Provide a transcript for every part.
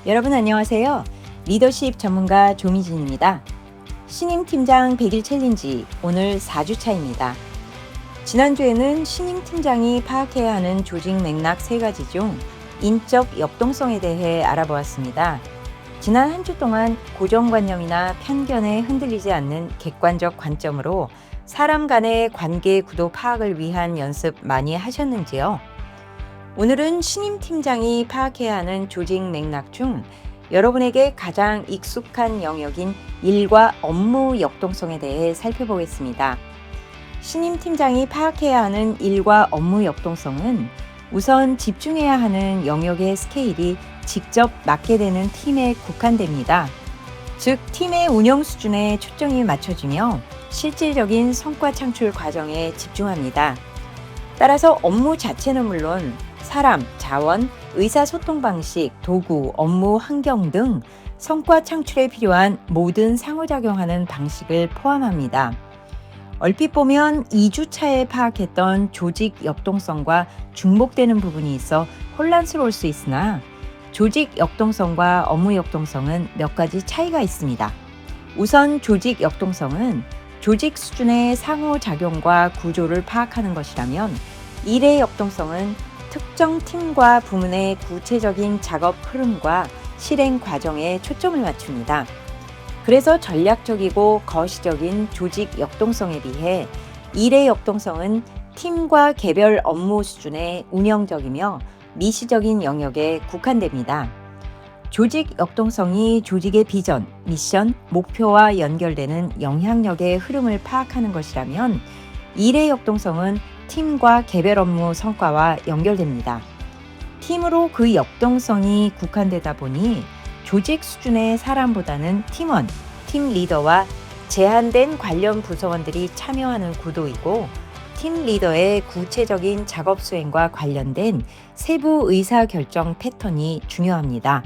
여러분 안녕하세요. 리더십 전문가 조미진입니다. 신임 팀장 100일 챌린지 오늘 4주차입니다. 지난주에는 신임 팀장이 파악해야 하는 조직 맥락 3가지 중 인적 역동성에 대해 알아보았습니다. 지난 한 주 동안 고정관념이나 편견에 흔들리지 않는 객관적 관점으로 사람 간의 관계 구도 파악을 위한 연습 많이 하셨는지요? 오늘은 신임 팀장이 파악해야 하는 조직 맥락 중 여러분에게 가장 익숙한 영역인 일과 업무 역동성에 대해 살펴보겠습니다. 신임 팀장이 파악해야 하는 일과 업무 역동성은 우선 집중해야 하는 영역의 스케일이 직접 맡게 되는 팀에 국한됩니다. 즉, 팀의 운영 수준에 초점이 맞춰지며 실질적인 성과 창출 과정에 집중합니다. 따라서 업무 자체는 물론 사람, 자원, 의사소통 방식, 도구, 업무 환경 등 성과 창출에 필요한 모든 상호작용하는 방식을 포함합니다. 얼핏 보면 2주차에 파악했던 조직 역동성과 중복되는 부분이 있어 혼란스러울 수 있으나 조직 역동성과 업무 역동성은 몇 가지 차이가 있습니다. 우선 조직 역동성은 조직 수준의 상호작용과 구조를 파악하는 것이라면 일의 역동성은 특정 팀과 부문의 구체적인 작업 흐름과 실행 과정에 초점을 맞춥니다. 그래서 전략적이고 거시적인 조직 역동성에 비해 일의 역동성은 팀과 개별 업무 수준의 운영적이며 미시적인 영역에 국한됩니다. 조직 역동성이 조직의 비전, 미션, 목표와 연결되는 영향력의 흐름을 파악하는 것이라면 일의 역동성은 팀과 개별 업무 성과와 연결됩니다. 팀으로 그 역동성이 국한되다 보니 조직 수준의 사람보다는 팀원, 팀 리더와 제한된 관련 부서원들이 참여하는 구도이고 팀 리더의 구체적인 작업 수행과 관련된 세부 의사결정 패턴이 중요합니다.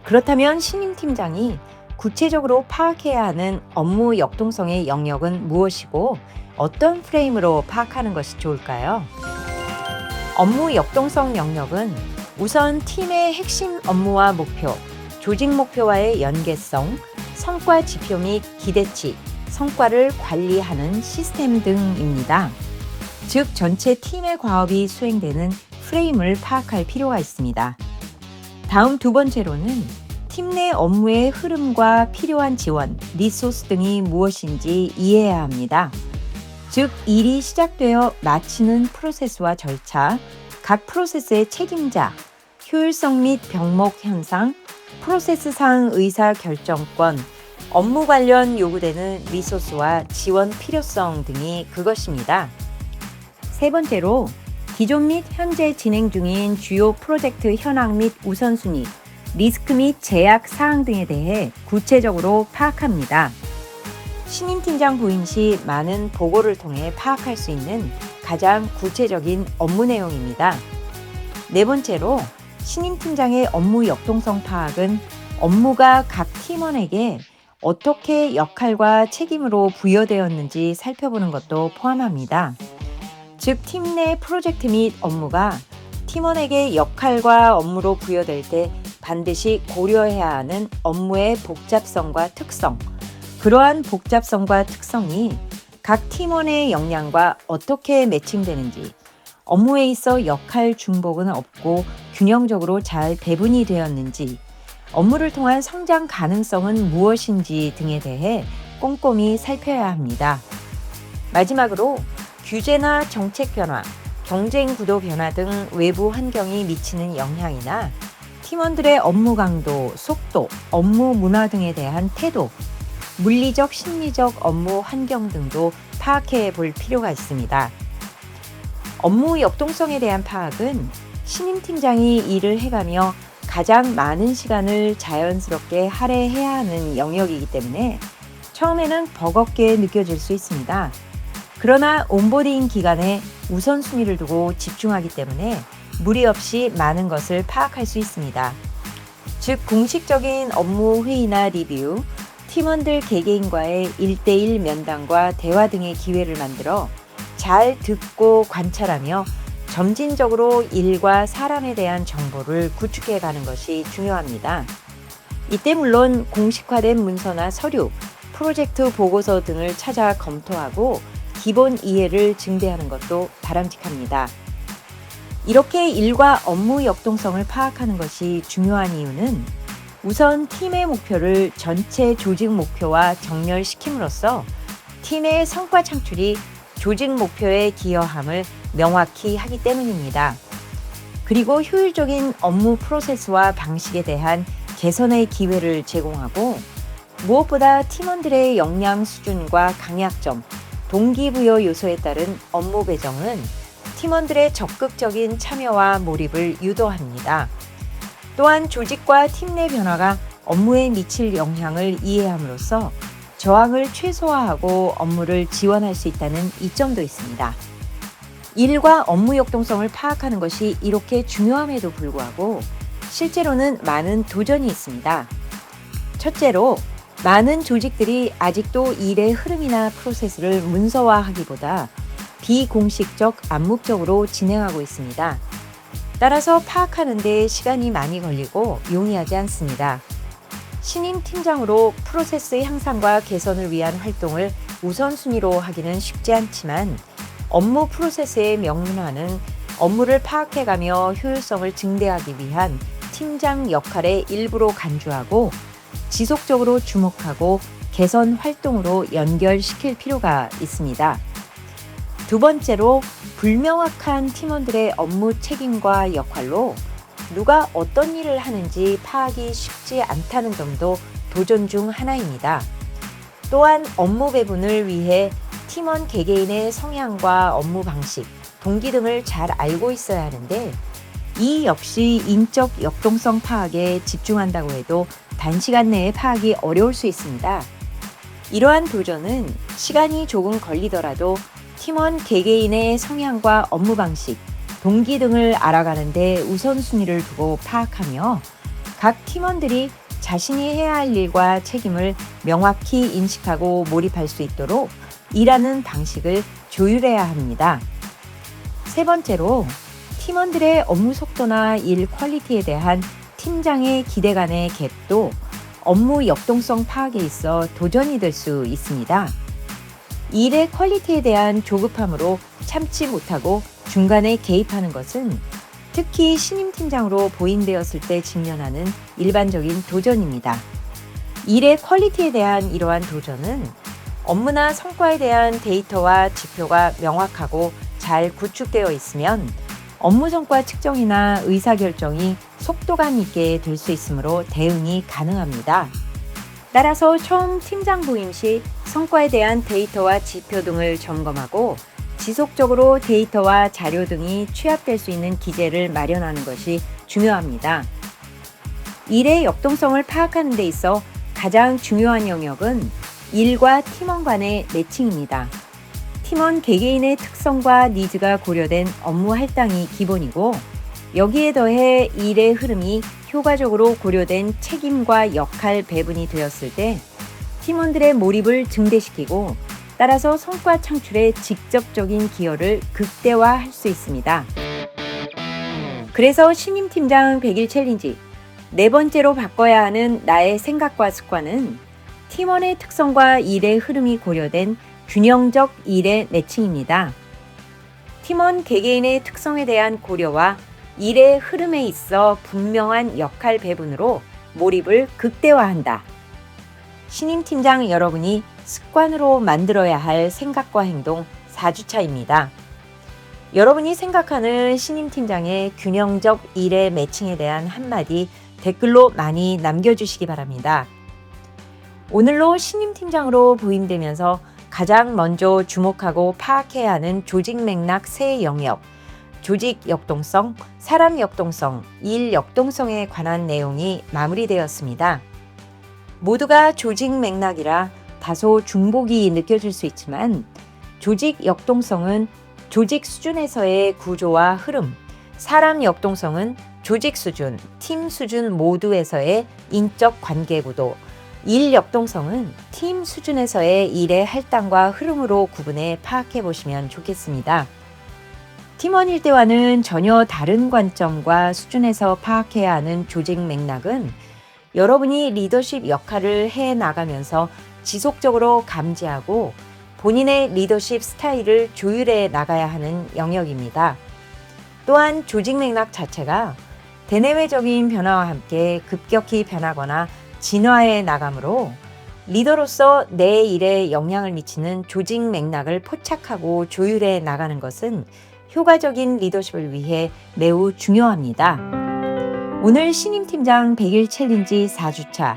그렇다면 신임 팀장이 구체적으로 파악해야 하는 업무 역동성의 영역은 무엇이고 어떤 프레임으로 파악하는 것이 좋을까요? 업무 역동성 영역은 우선 팀의 핵심 업무와 목표, 조직 목표와의 연계성, 성과 지표 및 기대치, 성과를 관리하는 시스템 등입니다. 즉, 전체 팀의 과업이 수행되는 프레임을 파악할 필요가 있습니다. 다음 두 번째로는 팀 내 업무의 흐름과 필요한 지원, 리소스 등이 무엇인지 이해해야 합니다. 즉, 일이 시작되어 마치는 프로세스와 절차, 각 프로세스의 책임자, 효율성 및 병목 현상, 프로세스상 의사결정권, 업무 관련 요구되는 리소스와 지원 필요성 등이 그것입니다. 세 번째로, 기존 및 현재 진행 중인 주요 프로젝트 현황 및 우선순위, 리스크 및 제약 사항 등에 대해 구체적으로 파악합니다. 신임 팀장 부임 시 많은 보고를 통해 파악할 수 있는 가장 구체적인 업무 내용입니다. 네 번째로, 신임 팀장의 업무 역동성 파악은 업무가 각 팀원에게 어떻게 역할과 책임으로 부여되었는지 살펴보는 것도 포함합니다. 즉, 팀 내 프로젝트 및 업무가 팀원에게 역할과 업무로 부여될 때 반드시 고려해야 하는 업무의 복잡성과 특성, 그러한 복잡성과 특성이 각 팀원의 역량과 어떻게 매칭되는지, 업무에 있어 역할 중복은 없고 균형적으로 잘 배분이 되었는지, 업무를 통한 성장 가능성은 무엇인지 등에 대해 꼼꼼히 살펴야 합니다. 마지막으로 규제나 정책 변화, 경쟁 구도 변화 등 외부 환경이 미치는 영향이나 팀원들의 업무 강도, 속도, 업무 문화 등에 대한 태도, 물리적, 심리적 업무 환경 등도 파악해 볼 필요가 있습니다. 업무 역동성에 대한 파악은 신임 팀장이 일을 해가며 가장 많은 시간을 자연스럽게 할애해야 하는 영역이기 때문에 처음에는 버겁게 느껴질 수 있습니다. 그러나 온보딩 기간에 우선순위를 두고 집중하기 때문에 무리 없이 많은 것을 파악할 수 있습니다. 즉, 공식적인 업무 회의나 리뷰, 팀원들 개개인과의 1대1 면담과 대화 등의 기회를 만들어 잘 듣고 관찰하며 점진적으로 일과 사람에 대한 정보를 구축해 가는 것이 중요합니다. 이때 물론 공식화된 문서나 서류, 프로젝트 보고서 등을 찾아 검토하고 기본 이해를 증대하는 것도 바람직합니다. 이렇게 일과 업무 역동성을 파악하는 것이 중요한 이유는 우선 팀의 목표를 전체 조직 목표와 정렬시킴으로써 팀의 성과 창출이 조직 목표에 기여함을 명확히 하기 때문입니다. 그리고 효율적인 업무 프로세스와 방식에 대한 개선의 기회를 제공하고 무엇보다 팀원들의 역량 수준과 강약점, 동기부여 요소에 따른 업무 배정은 팀원들의 적극적인 참여와 몰입을 유도합니다. 또한 조직과 팀 내 변화가 업무에 미칠 영향을 이해함으로써 저항을 최소화하고 업무를 지원할 수 있다는 이점도 있습니다. 일과 업무 역동성을 파악하는 것이 이렇게 중요함에도 불구하고 실제로는 많은 도전이 있습니다. 첫째로, 많은 조직들이 아직도 일의 흐름이나 프로세스를 문서화하기보다 비공식적, 암묵적으로 진행하고 있습니다. 따라서 파악하는 데 시간이 많이 걸리고 용이하지 않습니다. 신임 팀장으로 프로세스 향상과 개선을 위한 활동을 우선순위로 하기는 쉽지 않지만 업무 프로세스의 명문화는 업무를 파악해가며 효율성을 증대하기 위한 팀장 역할의 일부로 간주하고 지속적으로 주목하고 개선 활동으로 연결시킬 필요가 있습니다. 두 번째로, 불명확한 팀원들의 업무 책임과 역할로 누가 어떤 일을 하는지 파악이 쉽지 않다는 점도 도전 중 하나입니다. 또한 업무 배분을 위해 팀원 개개인의 성향과 업무 방식, 동기 등을 잘 알고 있어야 하는데 이 역시 인적 역동성 파악에 집중한다고 해도 단시간 내에 파악이 어려울 수 있습니다. 이러한 도전은 시간이 조금 걸리더라도 팀원 개개인의 성향과 업무 방식, 동기 등을 알아가는 데 우선순위를 두고 파악하며 각 팀원들이 자신이 해야 할 일과 책임을 명확히 인식하고 몰입할 수 있도록 일하는 방식을 조율해야 합니다. 세 번째로, 팀원들의 업무 속도나 일 퀄리티에 대한 팀장의 기대 간의 갭도 업무 역동성 파악에 있어 도전이 될 수 있습니다. 일의 퀄리티에 대한 조급함으로 참지 못하고 중간에 개입하는 것은 특히 신임 팀장으로 보임되었을 때 직면하는 일반적인 도전입니다. 일의 퀄리티에 대한 이러한 도전은 업무나 성과에 대한 데이터와 지표가 명확하고 잘 구축되어 있으면 업무 성과 측정이나 의사결정이 속도감 있게 될 수 있으므로 대응이 가능합니다. 따라서 처음 팀장 부임 시 성과에 대한 데이터와 지표 등을 점검하고 지속적으로 데이터와 자료 등이 취합될 수 있는 기제를 마련하는 것이 중요합니다. 일의 역동성을 파악하는 데 있어 가장 중요한 영역은 일과 팀원 간의 매칭입니다. 팀원 개개인의 특성과 니즈가 고려된 업무 할당이 기본이고 여기에 더해 일의 흐름이 효과적으로 고려된 책임과 역할 배분이 되었을 때 팀원들의 몰입을 증대시키고 따라서 성과 창출에 직접적인 기여를 극대화할 수 있습니다. 그래서 신임 팀장 100일 챌린지 네 번째로 바꿔야 하는 나의 생각과 습관은 팀원의 특성과 일의 흐름이 고려된 균형적 일의 매칭입니다. 팀원 개개인의 특성에 대한 고려와 일의 흐름에 있어 분명한 역할 배분으로 몰입을 극대화한다. 신임 팀장 여러분이 습관으로 만들어야 할 생각과 행동 4주차입니다. 여러분이 생각하는 신임 팀장의 균형적 일의 매칭에 대한 한마디 댓글로 많이 남겨주시기 바랍니다. 오늘로 신임 팀장으로 부임되면서 가장 먼저 주목하고 파악해야 하는 조직 맥락 세 영역, 조직 역동성, 사람 역동성, 일 역동성에 관한 내용이 마무리되었습니다. 모두가 조직 맥락이라 다소 중복이 느껴질 수 있지만 조직 역동성은 조직 수준에서의 구조와 흐름, 사람 역동성은 조직 수준, 팀 수준 모두에서의 인적 관계 구도, 일 역동성은 팀 수준에서의 일의 할당과 흐름으로 구분해 파악해 보시면 좋겠습니다. 팀원일 때와는 전혀 다른 관점과 수준에서 파악해야 하는 조직 맥락은 여러분이 리더십 역할을 해 나가면서 지속적으로 감지하고 본인의 리더십 스타일을 조율해 나가야 하는 영역입니다. 또한 조직 맥락 자체가 대내외적인 변화와 함께 급격히 변하거나 진화해 나가므로 리더로서 내 일에 영향을 미치는 조직 맥락을 포착하고 조율해 나가는 것은 효과적인 리더십을 위해 매우 중요합니다. 오늘 신임팀장 100일 챌린지 4주차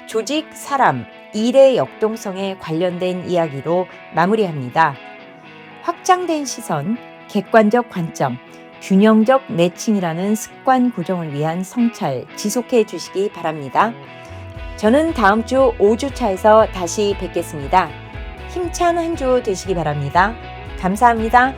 조직, 사람, 일의 역동성에 관련된 이야기로 마무리합니다. 확장된 시선, 객관적 관점, 균형적 매칭이라는 습관 고정을 위한 성찰 지속해 주시기 바랍니다. 저는 다음 주 5주차에서 다시 뵙겠습니다. 힘찬 한 주 되시기 바랍니다. 감사합니다.